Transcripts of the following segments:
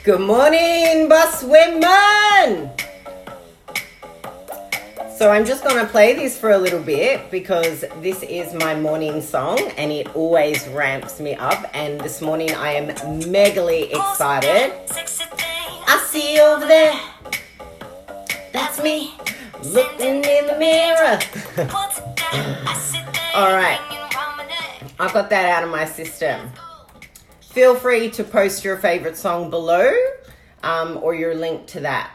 Good morning, boss women. So I'm just going to play this for a little bit because this is my morning song and it always ramps me up. And this morning I am megally excited. I see you over there. That's me looking in the mirror. All right. I've got that out of my system. Feel free to post your favorite song below or your link to that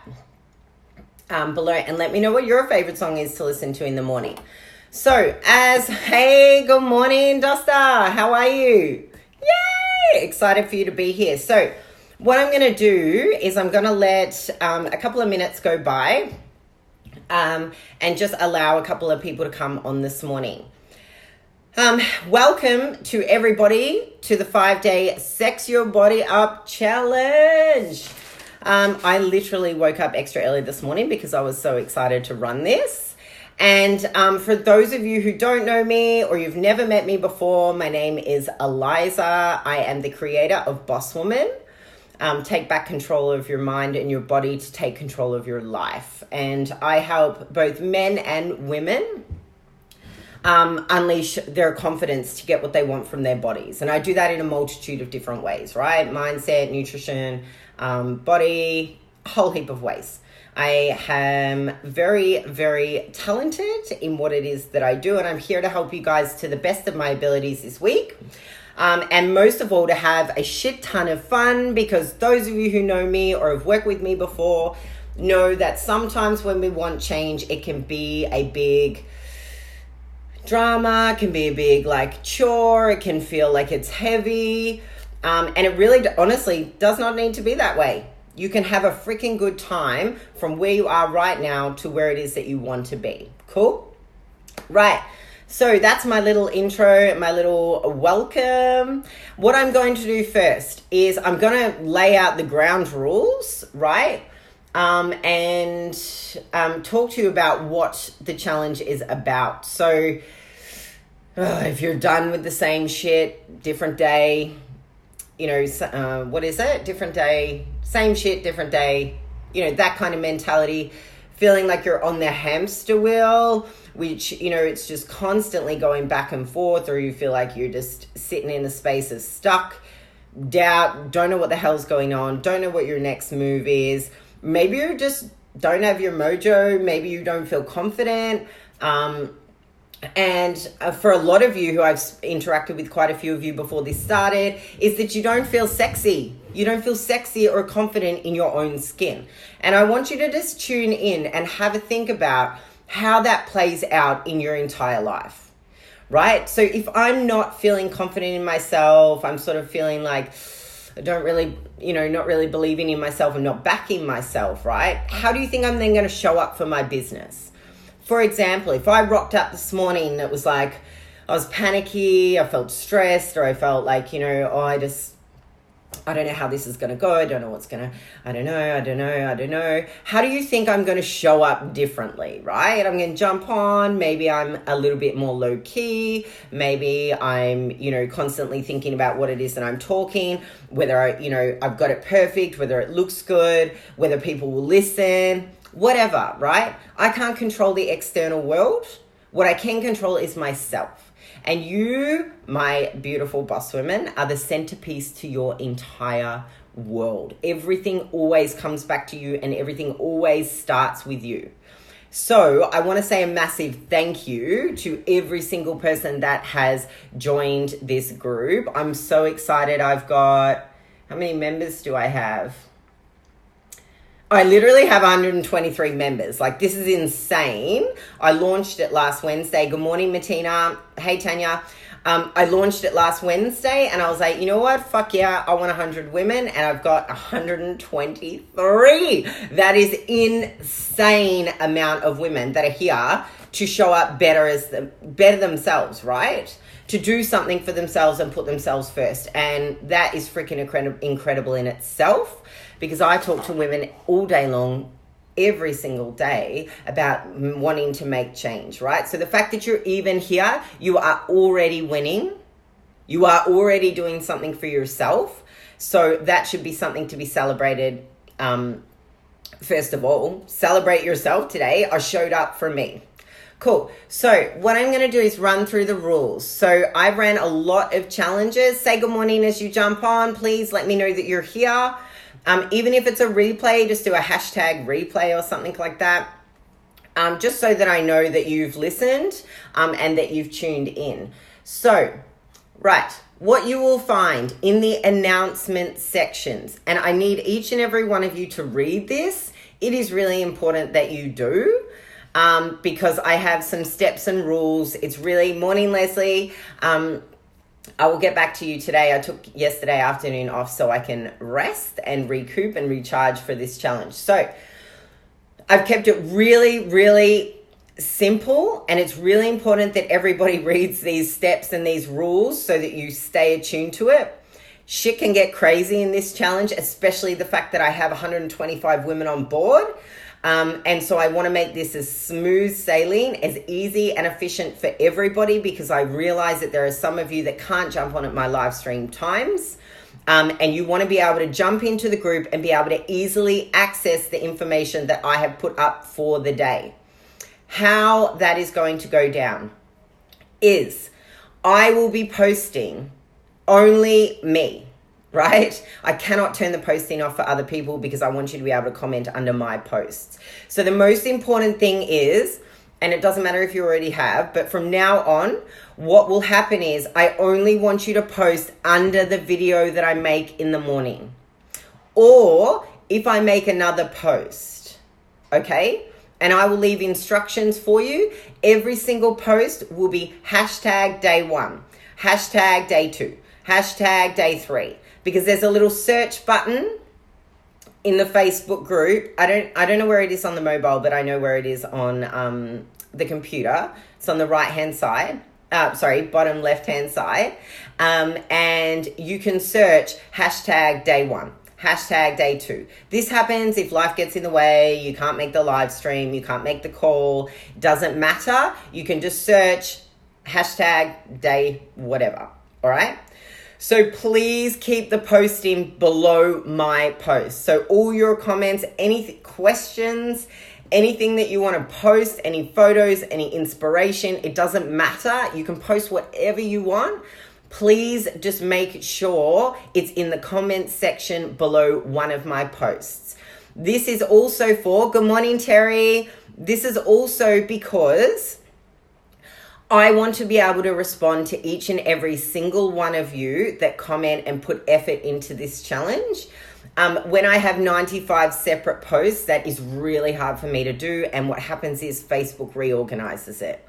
below, and let me know what your favorite song is to listen to in the morning. So hey, good morning, Dosta. How are you? Yay! Excited for you to be here. So what I'm going to do is I'm going to let a couple of minutes go by and just allow a couple of people to come on this morning. Welcome to everybody to the 5-day Sex Your Body Up Challenge. I literally woke up extra early this morning because I was so excited to run this. And for those of you who don't know me or you've never met me before, my name is Eliza. I am the creator of Boss Woman. Take back control of your mind and your body to take control of your life. And I help both men and women unleash their confidence to get what they want from their bodies. And I do that in a multitude of different ways, right? Mindset, nutrition, body, a whole heap of ways. I am very, very talented in what it is that I do. And I'm here to help you guys to the best of my abilities this week. And most of all, to have a shit ton of fun, because those of you who know me or have worked with me before know that sometimes when we want change, it can be a big drama, can be a big chore, it can feel like it's heavy, and it really honestly does not need to be that way. You can have a freaking good time from where you are right now to where it is that you want to be. Cool? Right. So that's my little intro, my little welcome. What I'm going to do first is I'm going to lay out the ground rules, right? And talk to you about what the challenge is about. So if you're done with the same shit, different day, what is it? Different day, same shit, different day, that kind of mentality, feeling like you're on the hamster wheel, which, it's just constantly going back and forth, or you feel like you're just sitting in a space of stuck, doubt, don't know what the hell's going on, don't know what your next move is. Maybe you just don't have your mojo. Maybe you don't feel confident. And for a lot of you who I've interacted with, quite a few of you before this started, is that you don't feel sexy. You don't feel sexy or confident in your own skin. And I want you to just tune in and have a think about how that plays out in your entire life, right? So if I'm not feeling confident in myself, I'm sort of feeling like I don't really, not really believing in myself and not backing myself, right? How do you think I'm then going to show up for my business? For example, if I rocked up this morning, it was like I was panicky, I felt stressed, or I felt like, I don't know how this is going to go. I don't know what's going to, I don't know. How do you think I'm going to show up differently, right? I'm going to jump on. Maybe I'm a little bit more low key. Maybe I'm, constantly thinking about what it is that I'm talking, whether I've got it perfect, whether it looks good, whether people will listen, whatever, right? I can't control the external world. What I can control is myself. And you, my beautiful boss women, are the centerpiece to your entire world. Everything always comes back to you and everything always starts with you. So I want to say a massive thank you to every single person that has joined this group. I'm so excited. I've got, how many members do I have? I literally have 123 members. This is insane. I launched it last Wednesday. Good morning, Martina. Hey, Tanya. I launched it last Wednesday and I was like, you know what? Fuck yeah. I want 100 women and I've got 123. That is insane amount of women that are here to show up better themselves, right? To do something for themselves and put themselves first. And that is freaking incredible in itself. Because I talk to women all day long, every single day, about wanting to make change, right? So the fact that you're even here, you are already winning. You are already doing something for yourself. So that should be something to be celebrated. First of all, celebrate yourself today. I showed up for me. Cool. So what I'm going to do is run through the rules. So I ran a lot of challenges. Say good morning as you jump on. Please let me know that you're here. Even if it's a replay, just do a hashtag replay or something like that. Just so that I know that you've listened and that you've tuned in. So, right, what you will find in the announcement sections, and I need each and every one of you to read this. It is really important that you do. Because I have some steps and rules. It's really morning, Leslie. I will get back to you today. I took yesterday afternoon off so I can rest and recoup and recharge for this challenge. So I've kept it really, really simple, and it's really important that everybody reads these steps and these rules so that you stay attuned to it. Shit can get crazy in this challenge, especially the fact that I have 125 women on board. And so I want to make this as smooth sailing, as easy and efficient for everybody, because I realize that there are some of you that can't jump on at my live stream times. And you want to be able to jump into the group and be able to easily access the information that I have put up for the day. How that is going to go down is I will be posting only me. Right? I cannot turn the posting off for other people because I want you to be able to comment under my posts. So the most important thing is, and it doesn't matter if you already have, but from now on, what will happen is I only want you to post under the video that I make in the morning. Or if I make another post, okay? And I will leave instructions for you. Every single post will be hashtag day 1, hashtag day 2, hashtag day 3. Because there's a little search button in the Facebook group. I don't know where it is on the mobile, but I know where it is on the computer. It's on the right-hand side. Bottom left-hand side. And you can search hashtag day 1, hashtag day 2. This happens if life gets in the way, you can't make the live stream, you can't make the call. It doesn't matter. You can just search hashtag day whatever. All right? So please keep the posting below my post. So all your comments, any questions, anything that you want to post, any photos, any inspiration, it doesn't matter. You can post whatever you want. Please just make sure it's in the comments section below one of my posts. This is also for, good morning, Terry. This is also because I want to be able to respond to each and every single one of you that comment and put effort into this challenge. When I have 95 separate posts, that is really hard for me to do. And what happens is Facebook reorganizes it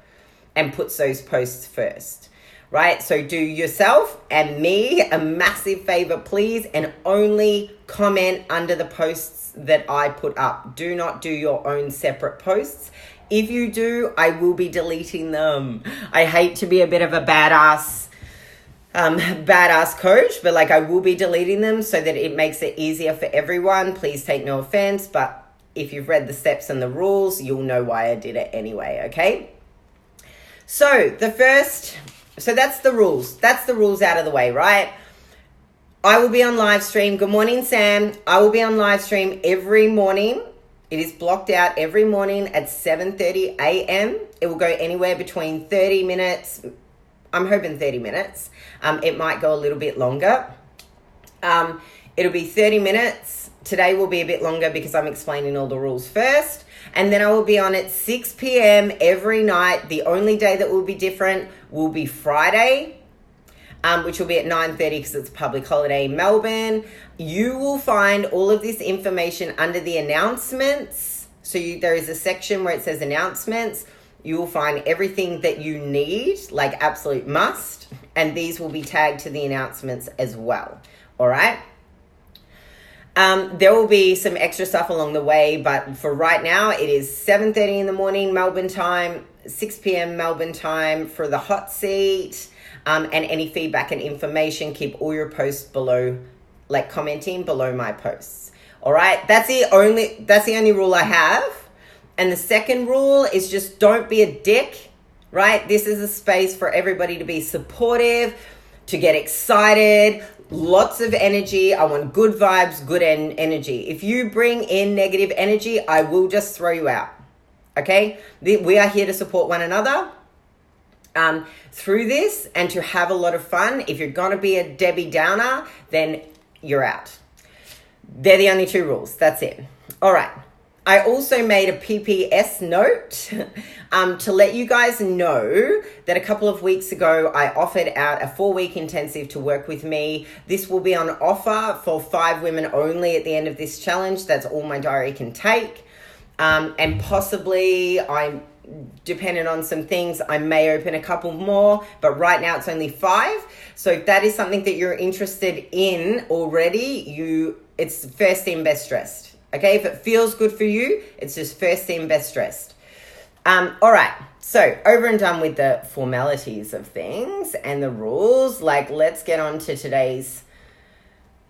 and puts those posts first, right? So do yourself and me a massive favor, please, and only comment under the posts that I put up. Do not do your own separate posts. If you do, I will be deleting them. I hate to be a bit of a badass coach, but like I will be deleting them so that it makes it easier for everyone. Please take no offense, but if you've read the steps and the rules, you'll know why I did it anyway, okay? So that's the rules. That's the rules out of the way, right? I will be on live stream. Good morning, Sam. I will be on live stream every morning. It is blocked out every morning at 7:30 a.m. It will go anywhere between 30 minutes. I'm hoping 30 minutes. It might go a little bit longer. It'll be 30 minutes. Today will be a bit longer because I'm explaining all the rules first. And then I will be on at 6 p.m. every night. The only day that will be different will be Friday, which will be at 9:30 because it's a public holiday in Melbourne. You will find all of this information under the announcements. So there is a section where it says announcements. You will find everything that you need, like absolute must. And these will be tagged to the announcements as well. All right. There will be some extra stuff along the way, but for right now, it is 7:30 in the morning, Melbourne time, 6 p.m. Melbourne time for the hot seat. And any feedback and information, keep all your posts below, like commenting below my posts. All right. That's the only rule I have. And the second rule is just don't be a dick, right? This is a space for everybody to be supportive, to get excited, lots of energy. I want good vibes, good energy. If you bring in negative energy, I will just throw you out. Okay? We are here to support one another through this and to have a lot of fun. If you're going to be a Debbie Downer, then you're out. They're the only two rules. That's it. All right. I also made a PPS note to let you guys know that a couple of weeks ago, I offered out a 4-week intensive to work with me. This will be on offer for 5 women only at the end of this challenge. That's all my diary can take. And possibly, I'm dependent on some things, I may open a couple more, but right now it's only 5. So if that is something that you're interested in already, it's first in, best dressed. Okay, if it feels good for you, it's just first in, best dressed. All right, so over and done with the formalities of things and the rules. Let's get on to today's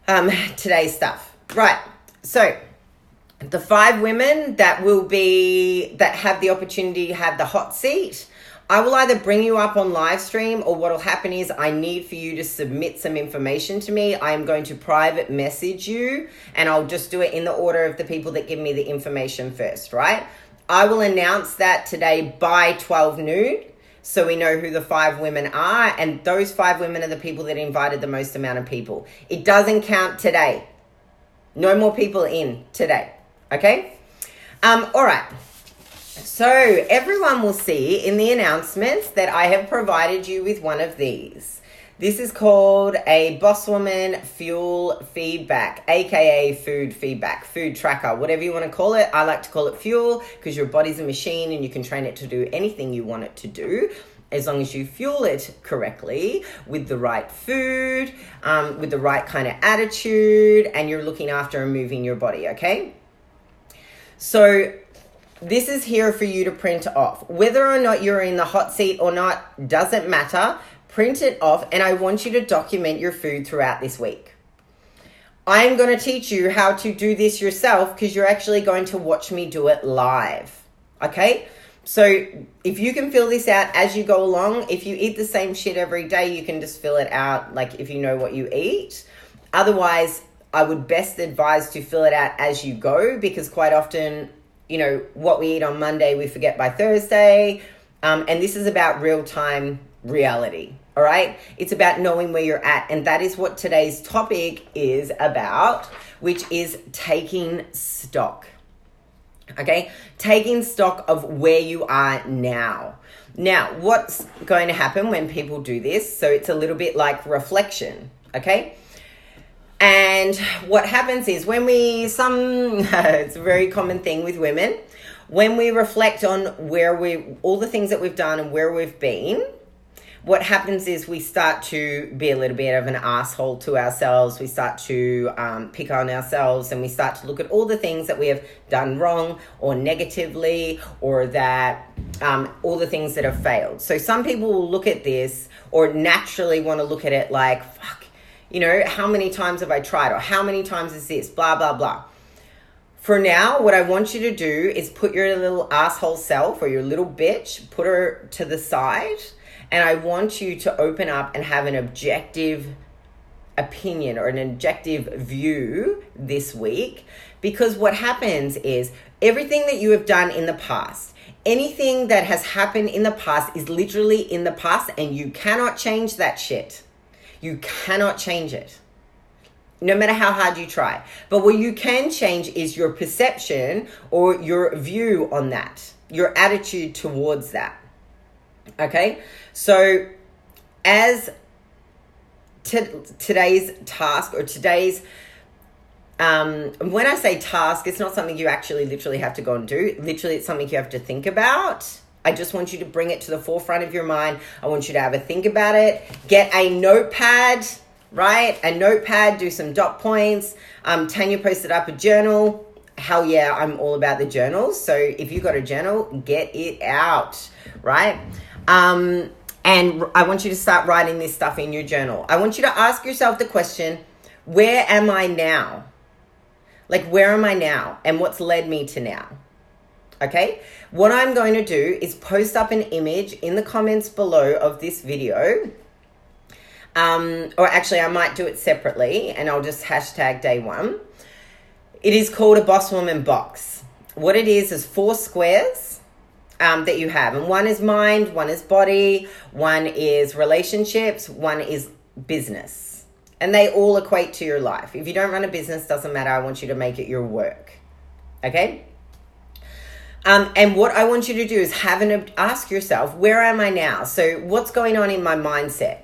stuff. Right, so the 5 women that have the opportunity to have the hot seat, I will either bring you up on live stream, or what will happen is I need for you to submit some information to me. I am going to private message you, and I'll just do it in the order of the people that give me the information first, right? I will announce that today by 12 noon, so we know who the 5 women are, and those 5 women are the people that invited the most amount of people. It doesn't count today. No more people in today, okay? All right. So everyone will see in the announcements that I have provided you with one of these. This is called a Boss Woman Fuel Feedback, aka food feedback, food tracker, whatever you want to call it. I like to call it fuel because your body's a machine and you can train it to do anything you want it to do, as long as you fuel it correctly with the right food, with the right kind of attitude, and you're looking after and moving your body, okay? So this is here for you to print off. Whether or not you're in the hot seat or not, doesn't matter. Print it off, and I want you to document your food throughout this week. I'm going to teach you how to do this yourself because you're actually going to watch me do it live, okay? So if you can fill this out as you go along, if you eat the same shit every day, you can just fill it out if you know what you eat. Otherwise, I would best advise to fill it out as you go, because quite often, what we eat on Monday, we forget by Thursday. And this is about real-time reality, all right? It's about knowing where you're at. And that is what today's topic is about, which is taking stock, okay? Taking stock of where you are now. Now, what's going to happen when people do this? So it's a little bit like reflection, okay? And what happens is it's a very common thing with women, when we reflect on all the things that we've done and where we've been, what happens is we start to be a little bit of an asshole to ourselves. We start to pick on ourselves, and we start to look at all the things that we have done wrong or negatively, or that all the things that have failed. So some people will look at this, or naturally want to look at it like, fuck, how many times have I tried? Or how many times is this? Blah, blah, blah. For now, what I want you to do is put your little asshole self, or your little bitch, put her to the side. And I want you to open up and have an objective opinion or an objective view this week. Because what happens is everything that you have done in the past, anything that has happened in the past is literally in the past, and you cannot change that shit. You cannot change it, no matter how hard you try. But what you can change is your perception or your view on that, your attitude towards that. Okay? So as today's task, or today's, when I say task, it's not something you actually literally have to go and do. Literally, it's something you have to think about. I just want you to bring it to the forefront of your mind. I want you to have a think about it. Get a notepad, right? A notepad, do some dot points. Tanya posted up a journal. Hell yeah, I'm all about the journals. So if you got a journal, get it out, right? And I want you to start writing this stuff in your journal. I want you to ask yourself the question, where am I now? Where am I now? And what's led me to now? Okay, what I'm going to do is post up an image in the comments below of this video Or actually, I might do it separately, and I'll just hashtag day one. It is called a Boss Woman box. What it is 4 squares that you have. And one is mind, one is body, one is relationships, one is business. And they all equate to your life. If you don't run a business, doesn't matter. I want you to make it your work. Okay? And what I want you to do is ask yourself, where am I now? So what's going on in my mindset?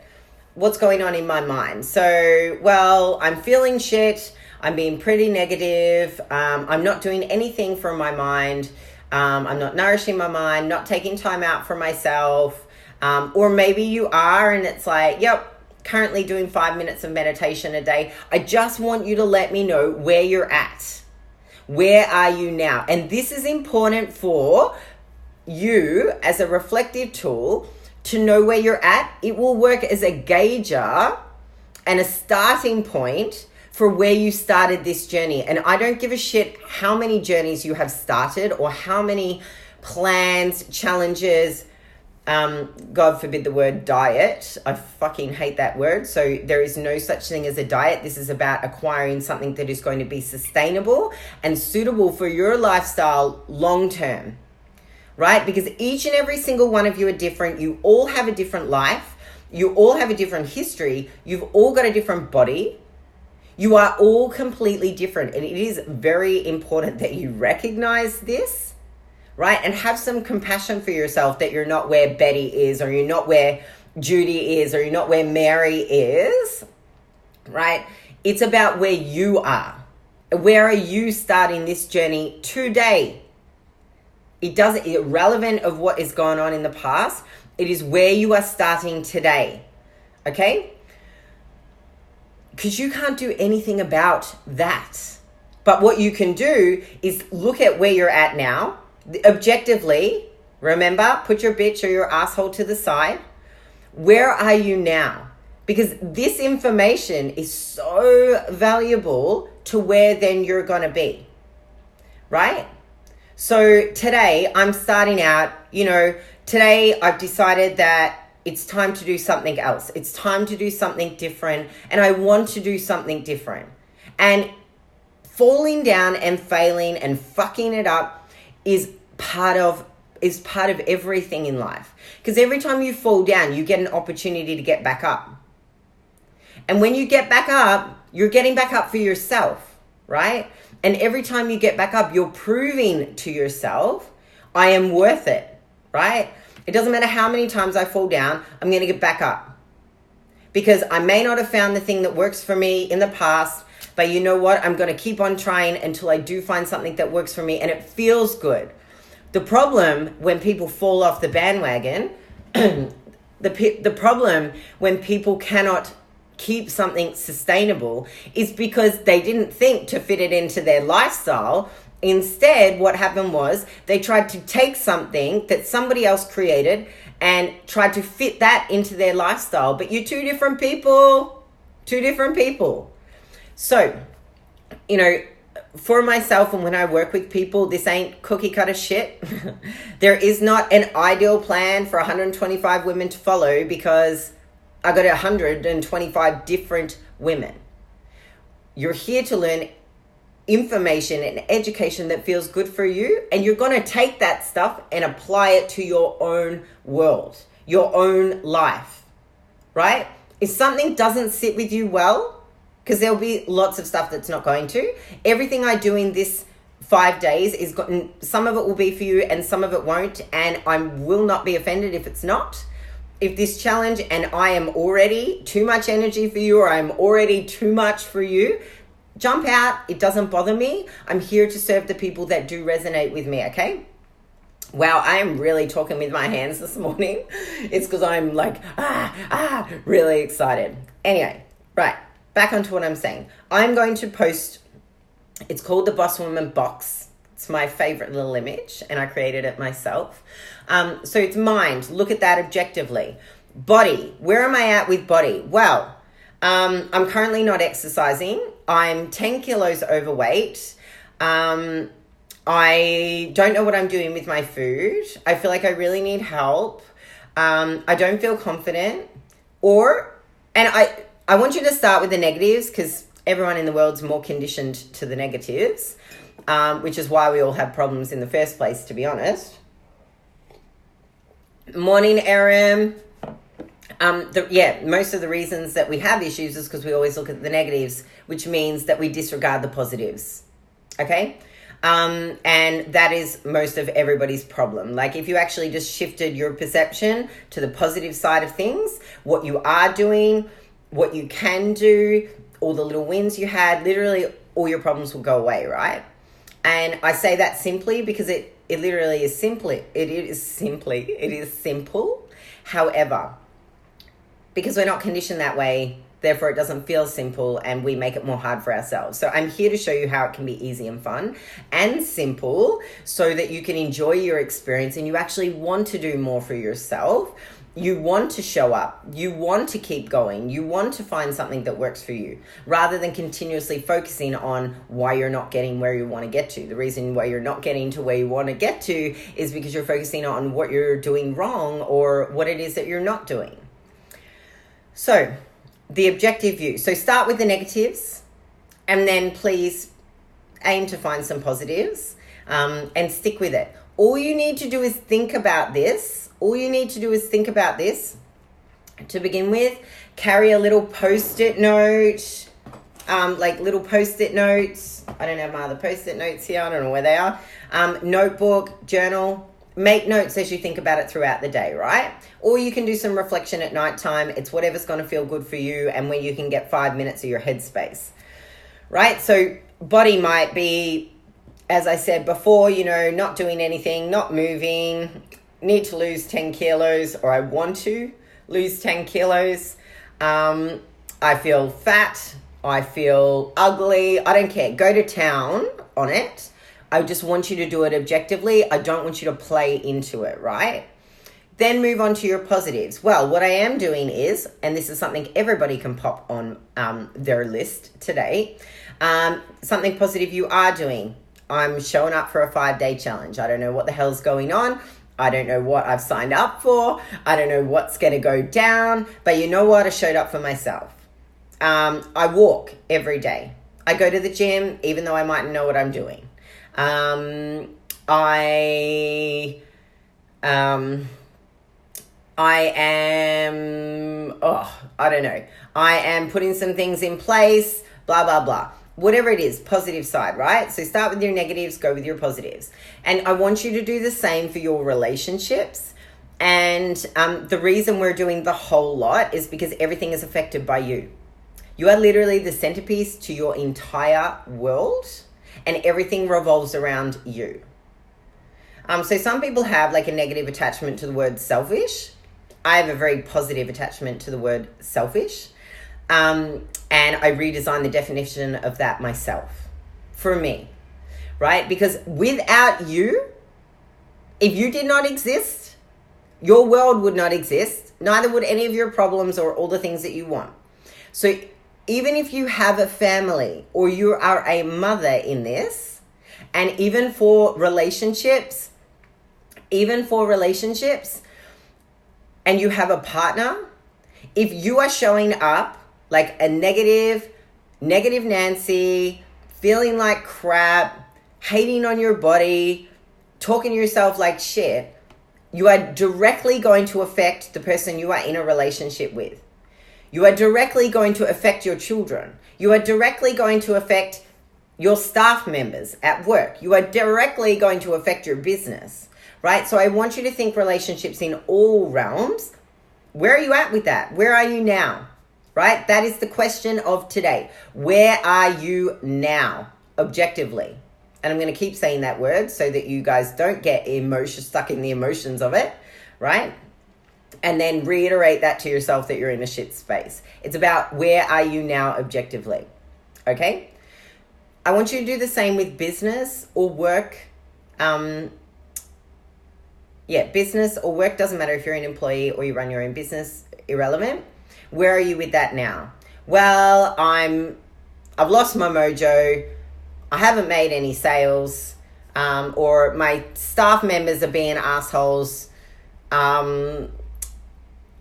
What's going on in my mind? So, well, I'm feeling shit. I'm being pretty negative. I'm not doing anything for my mind. I'm not nourishing my mind, not taking time out for myself. Or maybe you are and it's like, yep, currently doing 5 minutes of meditation a day. I just want you to let me know where you're at. Where are you now? And this is important for you as a reflective tool to know where you're at. It will work as a gauger and a starting point for where you started this journey. And I don't give a shit how many journeys you have started or how many plans, challenges, God forbid the word diet. I fucking hate that word. So there is no such thing as a diet. This is about acquiring something that is going to be sustainable and suitable for your lifestyle long term, right? Because each and every single one of you are different. You all have a different life. You all have a different history. You've all got a different body. You are all completely different. And it is very important that you recognize this, right? And have some compassion for yourself that you're not where Betty is, or you're not where Judy is, or you're not where Mary is, right? It's about where you are. Where are you starting this journey today? It's irrelevant of what is going on in the past. It is where you are starting today, okay? Because you can't do anything about that. But what you can do is look at where you're at now. Objectively, remember, put your bitch or your asshole to the side. Where are you now? Because this information is so valuable to where then you're going to be, right? So today I'm starting out, today I've decided that it's time to do something else. It's time to do something different. And I want to do something different. And falling down and failing and fucking it up is part of everything in life. Because every time you fall down, you get an opportunity to get back up. And when you get back up, you're getting back up for yourself, right? And every time you get back up, you're proving to yourself, I am worth it, right? It doesn't matter how many times I fall down, I'm going to get back up. Because I may not have found the thing that works for me in the past, but you know what? I'm going to keep on trying until I do find something that works for me and it feels good. The problem when people fall off the bandwagon, the problem when people cannot keep something sustainable is because they didn't think to fit it into their lifestyle. Instead, what happened was they tried to take something that somebody else created and tried to fit that into their lifestyle. But you're two different people. So, for myself and when I work with people, this ain't cookie cutter shit. There is not an ideal plan for 125 women to follow because I got 125 different women. You're here to learn information and education that feels good for you, and you're going to take that stuff and apply it to your own world, your own life, right? If something doesn't sit with you well, because there'll be lots of stuff that's not going to. Everything I do in this 5 days some of it will be for you and some of it won't, and I will not be offended if it's not. If this challenge and I am already too much energy for you or I'm already too much for you, jump out. It doesn't bother me. I'm here to serve the people that do resonate with me, okay? Wow, I am really talking with my hands this morning. It's because I'm like, really excited. Anyway, right, back onto what I'm saying. I'm going to post, it's called the Boss Woman box. It's my favorite little image and I created it myself. So it's mind, look at that objectively. Body, where am I at with body? Well, I'm currently not exercising. I'm 10 kilos overweight. I don't know what I'm doing with my food. I feel like I really need help. I don't feel confident. And I want you to start with the negatives because everyone in the world's more conditioned to the negatives, which is why we all have problems in the first place, to be honest. Morning, Erin. Most of the reasons that we have issues is because we always look at the negatives, which means that we disregard the positives. Okay? And that is most of everybody's problem. Like if you actually just shifted your perception to the positive side of things, what you are doing, what you can do, all the little wins you had, literally all your problems will go away, right? And I say that simply because it literally is simply. It is simple. However, because we're not conditioned that way, therefore it doesn't feel simple and we make it more hard for ourselves. So I'm here to show you how it can be easy and fun and simple so that you can enjoy your experience and you actually want to do more for yourself. You want to show up. You want to keep going. You want to find something that works for you rather than continuously focusing on why you're not getting where you want to get to. The reason why you're not getting to where you want to get to is because you're focusing on what you're doing wrong or what it is that you're not doing. So the objective view. So start with the negatives and then please aim to find some positives and stick with it. All you need to do is think about this. To begin with. Carry a little post-it note, like little post-it notes. I don't have my other post-it notes here. I don't know where they are. Notebook, journal. Make notes as you think about it throughout the day, right? Or you can do some reflection at nighttime. It's whatever's going to feel good for you and where you can get 5 minutes of your headspace, right? So body might be, as I said before, not doing anything, not moving, need to lose 10 kilos or I want to lose 10 kilos. I feel fat. I feel ugly. I don't care. Go to town on it. I just want you to do it objectively. I don't want you to play into it, right? Then move on to your positives. Well, what I am doing is, and this is something everybody can pop on their list today, something positive you are doing. I'm showing up for a 5-day challenge. I don't know what the hell's going on. I don't know what I've signed up for. I don't know what's going to go down. But you know what? I showed up for myself. I walk every day. I go to the gym, even though I might know what I'm doing. I am putting some things in place, blah, blah, blah. Whatever it is, positive side, right? So start with your negatives, go with your positives. And I want you to do the same for your relationships. And the reason we're doing the whole lot is because everything is affected by you. You are literally the centerpiece to your entire world and everything revolves around you. So some people have like a negative attachment to the word selfish. I have a very positive attachment to the word selfish. And I redesigned the definition of that myself for me, right? Because without you, if you did not exist, your world would not exist. Neither would any of your problems or all the things that you want. So even if you have a family or you are a mother in this, and even for relationships, and you have a partner, if you are showing up like a negative Nancy, feeling like crap, hating on your body, talking to yourself like shit, you are directly going to affect the person you are in a relationship with. You are directly going to affect your children. You are directly going to affect your staff members at work. You are directly going to affect your business, right? So I want you to think relationships in all realms. Where are you at with that? Where are you now? Right? That is the question of today. Where are you now, objectively? And I'm going to keep saying that word so that you guys don't get stuck in the emotions of it, right? And then reiterate that to yourself that you're in a shit space. It's about where are you now, objectively, okay? I want you to do the same with business or work. Business or work, doesn't matter if you're an employee or you run your own business, irrelevant. Where are you with that now? Well, I've lost my mojo. I haven't made any sales, or my staff members are being assholes. I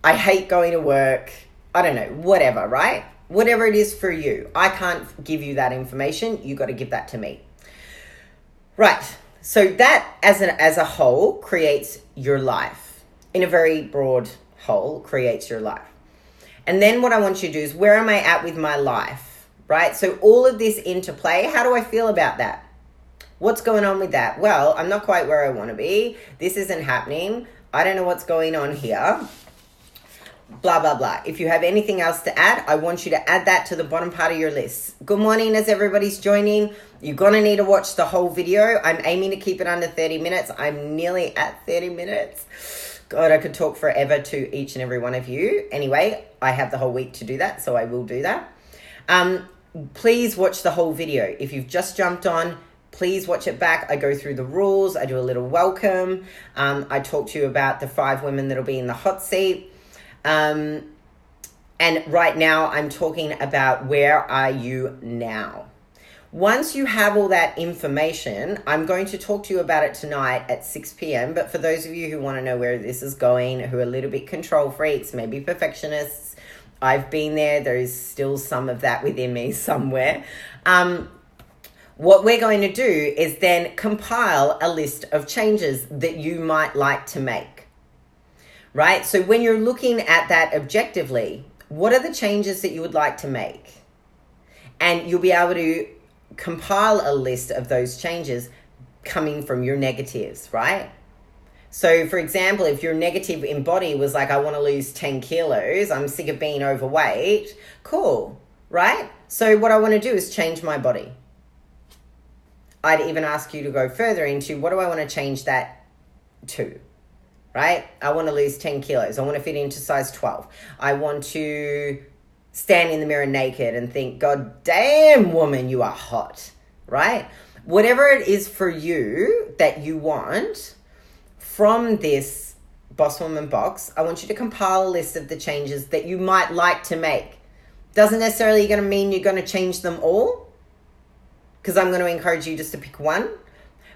hate going to work. I don't know, whatever, right? Whatever it is for you. I can't give you that information. You got to give that to me. Right. So that as a whole creates your life. In a very broad whole, creates your life. And then what I want you to do is, where am I at with my life? Right? So all of this interplay, how do I feel about that? What's going on with that? Well, I'm not quite where I want to be. This isn't happening. I don't know what's going on here. Blah, blah, blah. If you have anything else to add, I want you to add that to the bottom part of your list. Good morning as everybody's joining. You're going to need to watch the whole video. I'm aiming to keep it under 30 minutes. I'm nearly at 30 minutes. God, I could talk forever to each and every one of you. Anyway, I have the whole week to do that, so I will do that. Please watch the whole video. If you've just jumped on, please watch it back. I go through the rules. I do a little welcome. I talk to you about the 5 women that'll be in the hot seat. And right now I'm talking about where are you now? Once you have all that information, I'm going to talk to you about it tonight at 6 p.m. But for those of you who want to know where this is going, who are a little bit control freaks, maybe perfectionists, I've been there. There is still some of that within me somewhere. What we're going to do is then compile a list of changes that you might like to make. Right? So when you're looking at that objectively, what are the changes that you would like to make? And you'll be able to compile a list of those changes coming from your negatives, right? So for example, if your negative in body was like, I want to lose 10 kilos, I'm sick of being overweight, cool, right? So what I want to do is change my body. I'd even ask you to go further into, what do I want to change that to? Right? I want to lose 10 kilos. I want to fit into size 12. I want to stand in the mirror naked and think, God damn, woman, you are hot. Right? Whatever it is for you that you want from this Boss Woman box, I want you to compile a list of the changes that you might like to make. Doesn't necessarily going to mean you're going to change them all, because I'm going to encourage you just to pick one.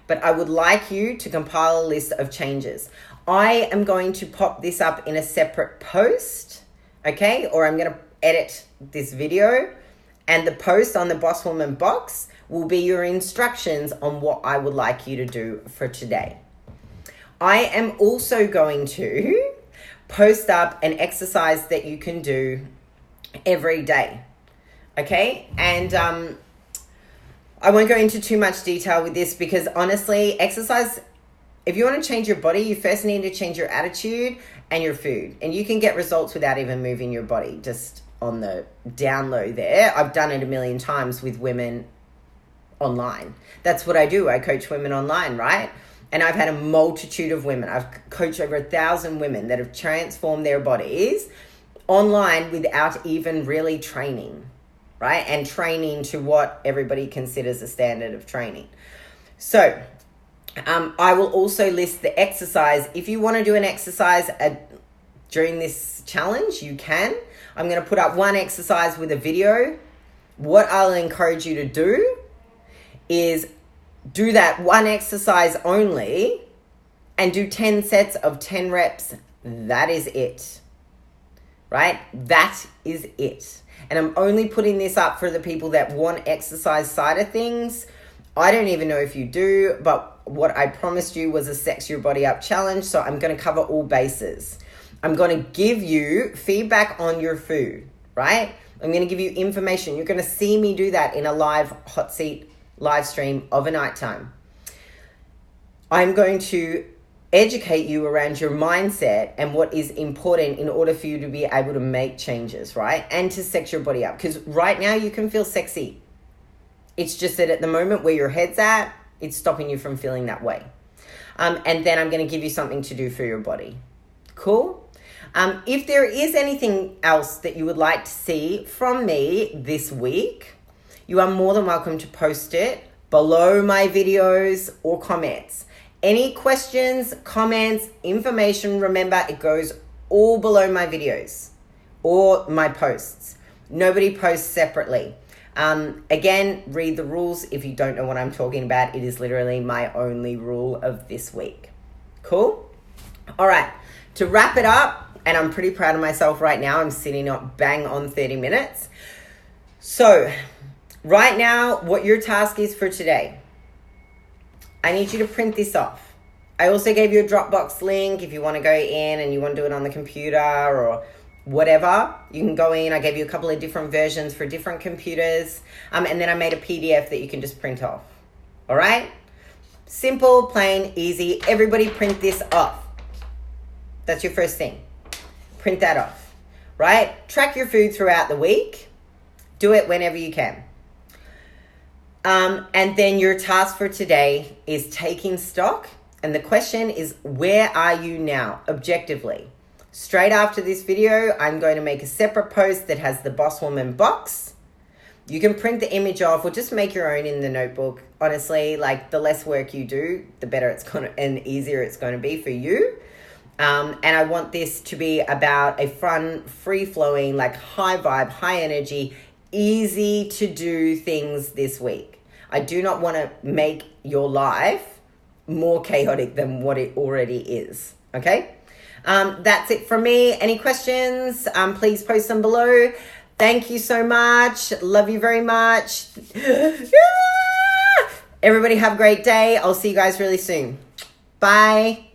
But I would like you to compile a list of changes. I am going to pop this up in a separate post, okay? Or I'm going to edit this video, and the post on the Boss Woman box will be your instructions on what I would like you to do for today. I am also going to post up an exercise that you can do every day, okay? And I won't go into too much detail with this, because honestly, exercise, if you want to change your body, you first need to change your attitude and your food. And you can get results without even moving your body, just on the down low there. I've done it a million times with women online. That's what I do. I coach women online, right? And I've had a multitude of women. I've coached over 1,000 women that have transformed their bodies online without even really training, right? And training to what everybody considers a standard of training. So I will also list the exercise. If you want to do an exercise during this challenge, you can. I'm going to put up one exercise with a video. What I'll encourage you to do is do that one exercise only and do 10 sets of 10 reps. That is it, right? That is it. And I'm only putting this up for the people that want exercise side of things. I don't even know if you do, but what I promised you was a Sex Your Body Up challenge. So I'm going to cover all bases. I'm going to give you feedback on your food, right? I'm going to give you information. You're going to see me do that in a live hot seat live stream overnight time. I'm going to educate you around your mindset and what is important in order for you to be able to make changes, right? And to sex your body up. Because right now you can feel sexy. It's just that at the moment where your head's at, it's stopping you from feeling that way. And then I'm going to give you something to do for your body. Cool? If there is anything else that you would like to see from me this week, you are more than welcome to post it below my videos or comments. Any questions, comments, information, remember it goes all below my videos or my posts. Nobody posts separately. Again, read the rules if you don't know what I'm talking about. It is literally my only rule of this week. Cool? All right. To wrap it up, And I'm pretty proud of myself right now. I'm sitting up bang on 30 minutes. So right now, what your task is for today, I need you to print this off. I also gave you a Dropbox link if you want to go in and you want to do it on the computer or whatever. You can go in. I gave you a couple of different versions for different computers. And then I made a PDF that you can just print off. All right? Simple, plain, easy. Everybody print this off. That's your first thing. Print that off, right? Track your food throughout the week. Do it whenever you can. And then your task for today is taking stock. And the question is, where are you now, objectively? Straight after this video, I'm going to make a separate post that has the Boss Woman box. You can print the image off or just make your own in the notebook. Honestly, like the less work you do, the better it's going to and easier it's going to be for you. And I want this to be about a fun, free-flowing, like high vibe, high energy, easy to do things this week. I do not want to make your life more chaotic than what it already is. Okay? That's it from me. Any questions? Please post them below. Thank you so much. Love you very much. Everybody have a great day. I'll see you guys really soon. Bye.